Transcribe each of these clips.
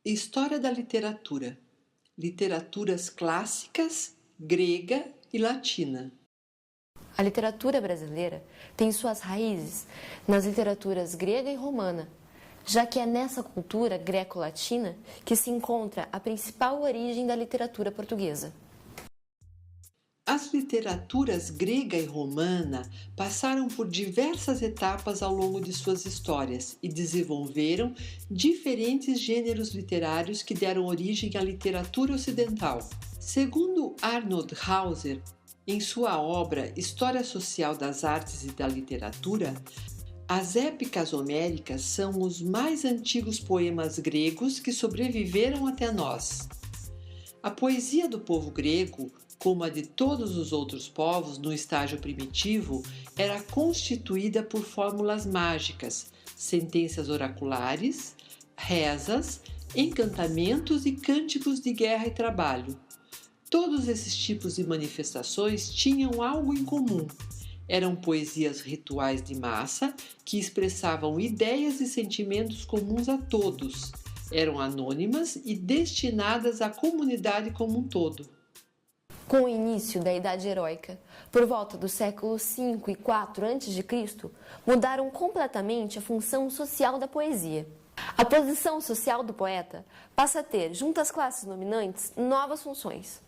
História da literatura. Literaturas clássicas, grega e latina. A literatura brasileira tem suas raízes nas literaturas grega e romana, já que é nessa cultura greco-latina que se encontra a principal origem da literatura portuguesa. As literaturas grega e romana passaram por diversas etapas ao longo de suas histórias e desenvolveram diferentes gêneros literários que deram origem à literatura ocidental. Segundo Arnold Hauser, em sua obra História Social das Artes e da Literatura, as épicas homéricas são os mais antigos poemas gregos que sobreviveram até nós. A poesia do povo grego, como a de todos os outros povos no estágio primitivo, era constituída por fórmulas mágicas, sentenças oraculares, rezas, encantamentos e cânticos de guerra e trabalho. Todos esses tipos de manifestações tinham algo em comum. Eram poesias rituais de massa que expressavam ideias e sentimentos comuns a todos. Eram anônimas e destinadas à comunidade como um todo. Com o início da Idade Heróica, por volta do século V e IV a.C., mudaram completamente a função social da poesia. A posição social do poeta passa a ter, junto às classes dominantes, novas funções.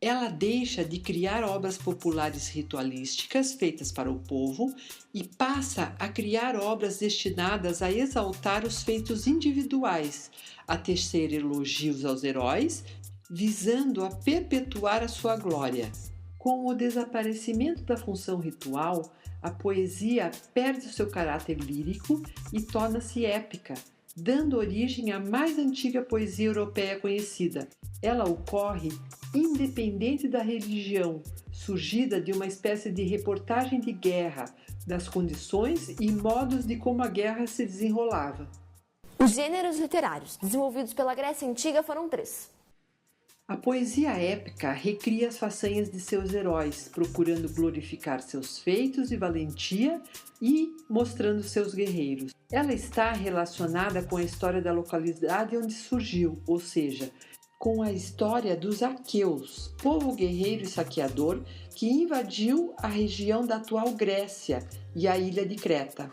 Ela deixa de criar obras populares ritualísticas feitas para o povo e passa a criar obras destinadas a exaltar os feitos individuais, a tecer elogios aos heróis, visando a perpetuar a sua glória. Com o desaparecimento da função ritual, a poesia perde o seu caráter lírico e torna-se épica, dando origem à mais antiga poesia europeia conhecida. Ela ocorre independente da religião, surgida de uma espécie de reportagem de guerra, das condições e modos de como a guerra se desenrolava. Os gêneros literários desenvolvidos pela Grécia Antiga foram 3. A poesia épica recria as façanhas de seus heróis, procurando glorificar seus feitos e valentia e mostrando seus guerreiros. Ela está relacionada com a história da localidade onde surgiu, ou seja, com a história dos aqueus, povo guerreiro e saqueador que invadiu a região da atual Grécia e a ilha de Creta.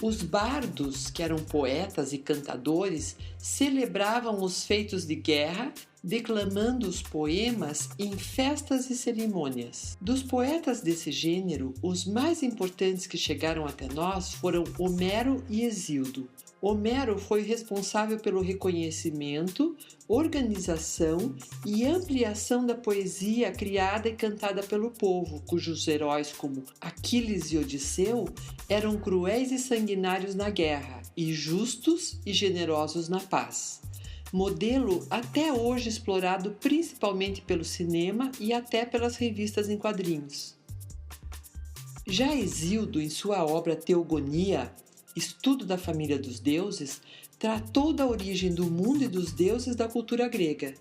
Os bardos, que eram poetas e cantadores, celebravam os feitos de guerra, declamando os poemas em festas e cerimônias. Dos poetas desse gênero, os mais importantes que chegaram até nós foram Homero e Hesíodo. Homero foi responsável pelo reconhecimento, organização e ampliação da poesia criada e cantada pelo povo, cujos heróis como Aquiles e Odisseu eram cruéis e sanguinários na guerra e justos e generosos na paz. Modelo até hoje explorado principalmente pelo cinema e até pelas revistas em quadrinhos. Já Hesíodo, em sua obra Teogonia, Estudo da Família dos Deuses, tratou da origem do mundo e dos deuses da cultura grega.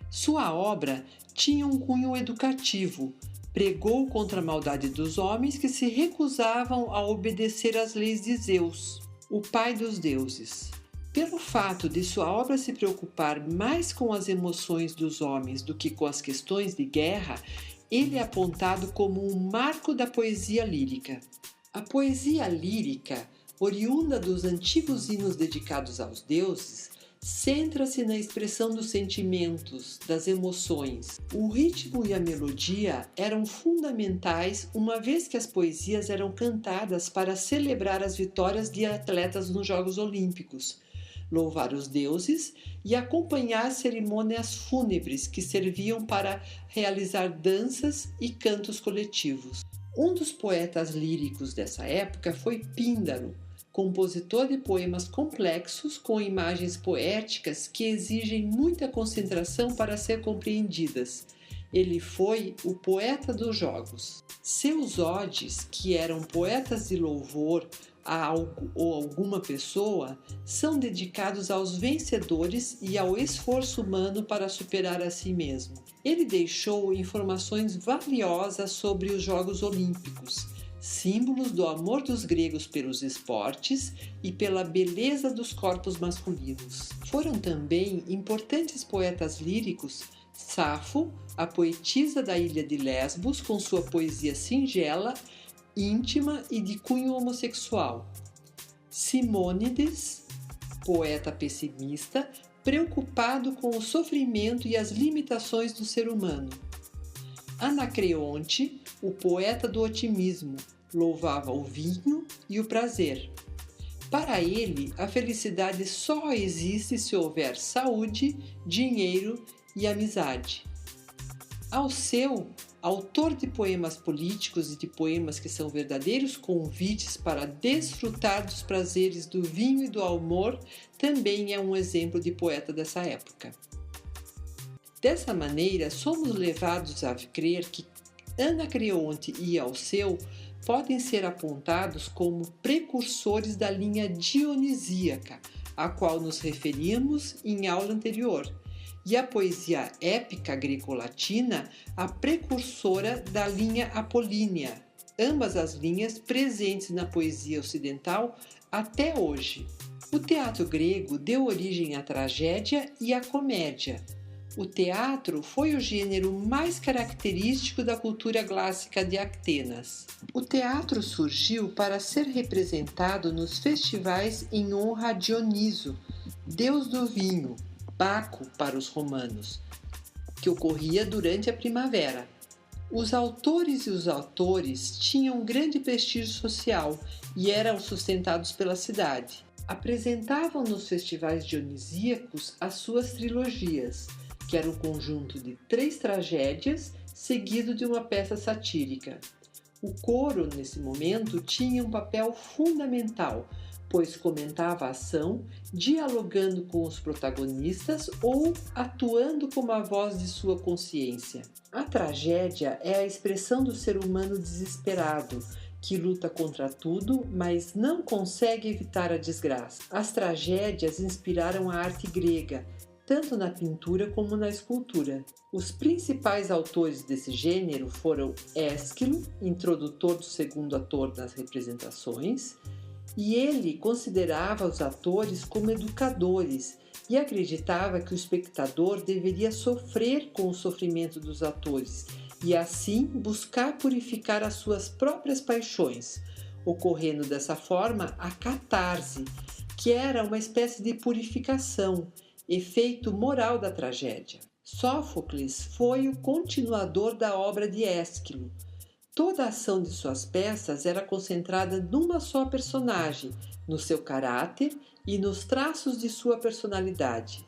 Sua obra tinha um cunho educativo, pregou contra a maldade dos homens que se recusavam a obedecer às leis de Zeus, o pai dos deuses. Pelo fato de sua obra se preocupar mais com as emoções dos homens do que com as questões de guerra, ele é apontado como um marco da poesia lírica. A poesia lírica, oriunda dos antigos hinos dedicados aos deuses, centra-se na expressão dos sentimentos, das emoções. O ritmo e a melodia eram fundamentais, uma vez que as poesias eram cantadas para celebrar as vitórias de atletas nos Jogos Olímpicos, louvar os deuses e acompanhar cerimônias fúnebres que serviam para realizar danças e cantos coletivos. Um dos poetas líricos dessa época foi Píndaro, compositor de poemas complexos com imagens poéticas que exigem muita concentração para ser compreendidas. Ele foi o poeta dos jogos. Seus odes, que eram poetas de louvor a algo ou alguma pessoa, são dedicados aos vencedores e ao esforço humano para superar a si mesmo. Ele deixou informações valiosas sobre os Jogos Olímpicos, símbolos do amor dos gregos pelos esportes e pela beleza dos corpos masculinos. Foram também importantes poetas líricos Safo, a poetisa da ilha de Lesbos, com sua poesia singela, íntima e de cunho homossexual. Simônides, poeta pessimista, preocupado com o sofrimento e as limitações do ser humano. Anacreonte, o poeta do otimismo, louvava o vinho e o prazer. Para ele, a felicidade só existe se houver saúde, dinheiro e amizade. Alceu, autor de poemas políticos e de poemas que são verdadeiros convites para desfrutar dos prazeres do vinho e do amor, também é um exemplo de poeta dessa época. Dessa maneira, somos levados a crer que Anacreonte e Alceu podem ser apontados como precursores da linha dionisíaca, a qual nos referimos em aula anterior, e a poesia épica greco-latina, a precursora da linha apolínea, ambas as linhas presentes na poesia ocidental até hoje. O teatro grego deu origem à tragédia e à comédia. O teatro foi o gênero mais característico da cultura clássica de Atenas. O teatro surgiu para ser representado nos festivais em honra a Dioniso, deus do vinho, Baco para os romanos, que ocorria durante a primavera. Os autores e os atores tinham grande prestígio social e eram sustentados pela cidade. Apresentavam nos festivais dionisíacos as suas trilogias, que era um conjunto de 3 tragédias seguido de uma peça satírica. O coro, nesse momento, tinha um papel fundamental, pois comentava a ação, dialogando com os protagonistas ou atuando como a voz de sua consciência. A tragédia é a expressão do ser humano desesperado, que luta contra tudo, mas não consegue evitar a desgraça. As tragédias inspiraram a arte grega, tanto na pintura como na escultura. Os principais autores desse gênero foram Ésquilo, introdutor do segundo ator nas representações, e ele considerava os atores como educadores e acreditava que o espectador deveria sofrer com o sofrimento dos atores e assim buscar purificar as suas próprias paixões, ocorrendo dessa forma a catarse, que era uma espécie de purificação, efeito moral da tragédia. Sófocles foi o continuador da obra de Ésquilo. Toda a ação de suas peças era concentrada numa só personagem, no seu caráter e nos traços de sua personalidade.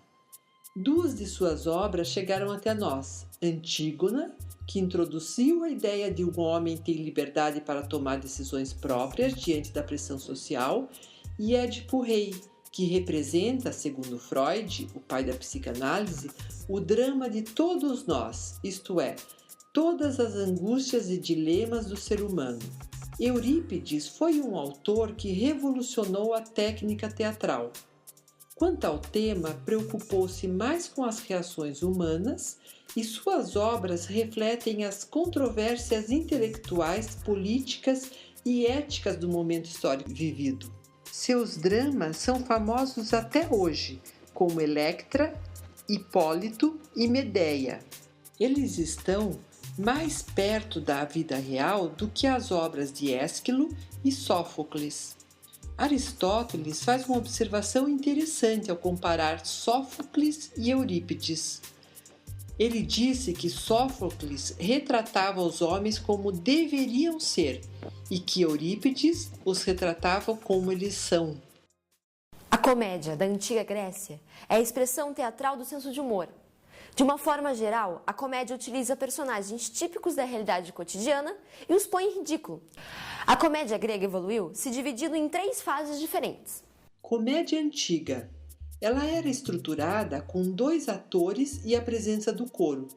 2 de suas obras chegaram até nós: Antígona, que introduziu a ideia de um homem ter liberdade para tomar decisões próprias diante da pressão social, e Édipo Rei, que representa, segundo Freud, o pai da psicanálise, o drama de todos nós, isto é, todas as angústias e dilemas do ser humano. Eurípides foi um autor que revolucionou a técnica teatral. Quanto ao tema, preocupou-se mais com as reações humanas e suas obras refletem as controvérsias intelectuais, políticas e éticas do momento histórico vivido. Seus dramas são famosos até hoje, como Electra, Hipólito e Medeia. Eles estão mais perto da vida real do que as obras de Ésquilo e Sófocles. Aristóteles faz uma observação interessante ao comparar Sófocles e Eurípides. Ele disse que Sófocles retratava os homens como deveriam ser e que Eurípides os retratava como eles são. A comédia da antiga Grécia é a expressão teatral do senso de humor. De uma forma geral, a comédia utiliza personagens típicos da realidade cotidiana e os põe em ridículo. A comédia grega evoluiu se dividindo em 3 fases diferentes. Comédia antiga. Ela era estruturada com 2 atores e a presença do coro.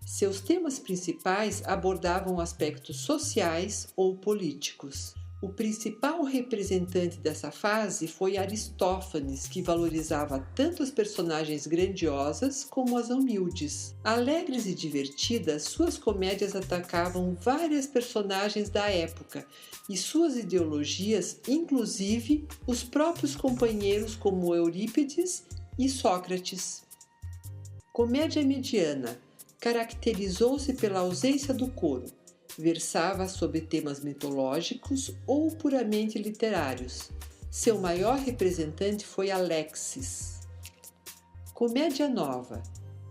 Seus temas principais abordavam aspectos sociais ou políticos. O principal representante dessa fase foi Aristófanes, que valorizava tanto as personagens grandiosas como as humildes. Alegres e divertidas, suas comédias atacavam várias personagens da época e suas ideologias, inclusive os próprios companheiros como Eurípides e Sócrates. Comédia mediana. Caracterizou-se pela ausência do coro. Versava sobre temas mitológicos ou puramente literários. Seu maior representante foi Alexis. Comédia nova.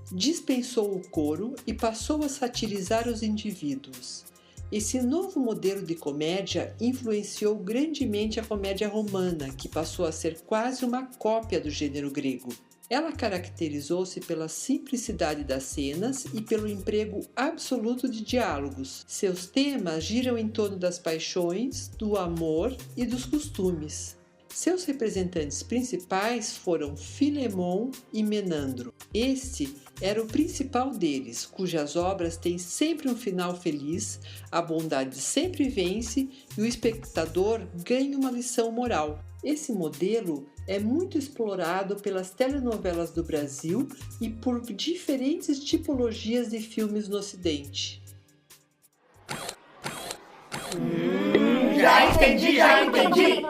Dispensou o coro e passou a satirizar os indivíduos. Esse novo modelo de comédia influenciou grandemente a comédia romana, que passou a ser quase uma cópia do gênero grego. Ela caracterizou-se pela simplicidade das cenas e pelo emprego absoluto de diálogos. Seus temas giram em torno das paixões, do amor e dos costumes. Seus representantes principais foram Filemon e Menandro. Este era o principal deles, cujas obras têm sempre um final feliz, a bondade sempre vence e o espectador ganha uma lição moral. Esse modelo é muito explorado pelas telenovelas do Brasil e por diferentes tipologias de filmes no Ocidente. Já entendi!